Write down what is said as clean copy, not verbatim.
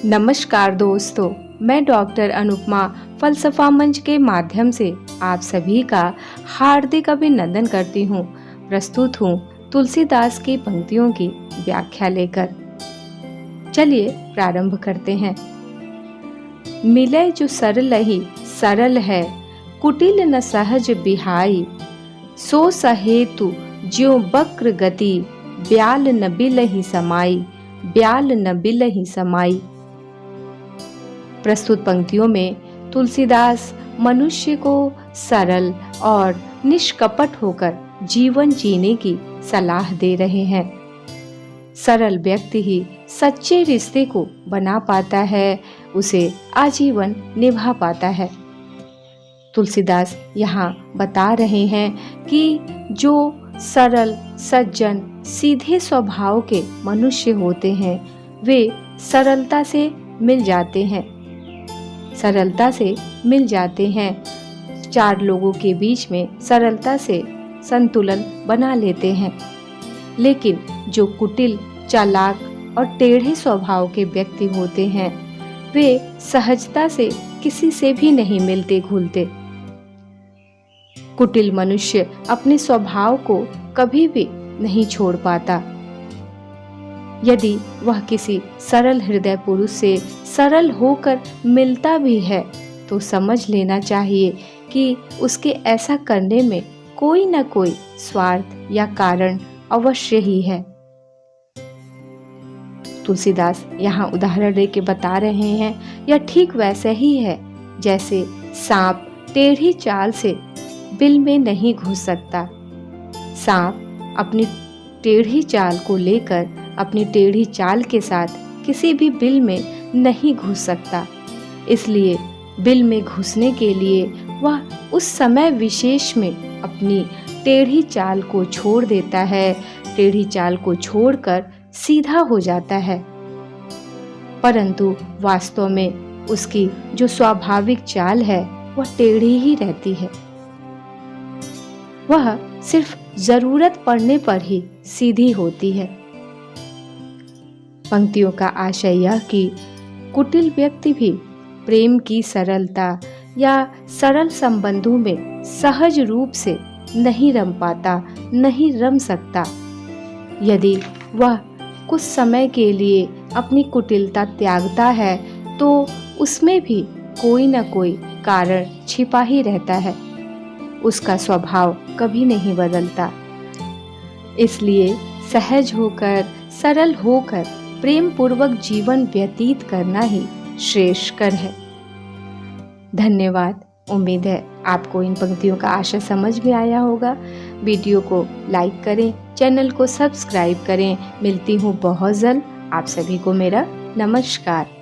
नमस्कार दोस्तों, मैं डॉक्टर अनुपमा फलसफा मंच के माध्यम से आप सभी का हार्दिक अभिनंदन करती हूँ। प्रस्तुत हूँ तुलसीदास की पंक्तियों की व्याख्या लेकर। चलिए प्रारंभ करते हैं। मिले जो सरलहि सरल है, कुटिल न सहज बिहाई। सो सहेतु ज्यों वक्र गति, ब्याल न बिलहि समाई, ब्याल न बिलहि समाई। प्रस्तुत पंक्तियों में तुलसीदास मनुष्य को सरल और निष्कपट होकर जीवन जीने की सलाह दे रहे हैं। सरल व्यक्ति ही सच्चे रिश्ते को बना पाता है, उसे आजीवन निभा पाता है। तुलसीदास यहाँ बता रहे हैं कि जो सरल, सज्जन, सीधे स्वभाव के मनुष्य होते हैं, वे सरलता से मिल जाते हैं। सरलता से मिल जाते हैं, चार लोगों के बीच में सरलता से संतुलन बना लेते हैं। लेकिन जो कुटिल, चालाक और टेढ़े स्वभाव के व्यक्ति होते हैं, वे सहजता से किसी से भी नहीं मिलते घुलते। कुटिल मनुष्य अपने स्वभाव को कभी भी नहीं छोड़ पाता। यदि वह किसी सरल हृदय पुरुष से सरल होकर मिलता भी है, तो समझ लेना चाहिए कि उसके ऐसा करने में कोई न कोई स्वार्थ या कारण अवश्य ही है। तुलसीदास यहाँ उदाहरण देके बता रहे हैं, यह ठीक वैसे ही है जैसे सांप टेढ़ी चाल से बिल में नहीं घुस सकता। सांप अपनी टेढ़ी चाल को लेकर अपनी टेढ़ी चाल के साथ किसी भी बिल में नहीं घुस सकता। इसलिए बिल में घुसने के लिए वह उस समय विशेष में अपनी टेढ़ी चाल को छोड़ देता है, टेढ़ी चाल को छोड़कर सीधा हो जाता है। परंतु वास्तव में उसकी जो स्वाभाविक चाल है, वह टेढ़ी ही रहती है। वह सिर्फ जरूरत पड़ने पर ही सीधी होती है। पंक्तियों का आशय यह कि कुटिल व्यक्ति भी प्रेम की सरलता या सरल संबंधों में सहज रूप से नहीं रम पाता, नहीं रम सकता। यदि वह कुछ समय के लिए अपनी कुटिलता त्यागता है, तो उसमें भी कोई न कोई कारण छिपा ही रहता है। उसका स्वभाव कभी नहीं बदलता। इसलिए सहज होकर, सरल होकर प्रेम पूर्वक जीवन व्यतीत करना ही श्रेष्ठकर है। धन्यवाद। उम्मीद है आपको इन पंक्तियों का आशय समझ में आया होगा। वीडियो को लाइक करें, चैनल को सब्सक्राइब करें। मिलती हूँ बहुत जल्द। आप सभी को मेरा नमस्कार।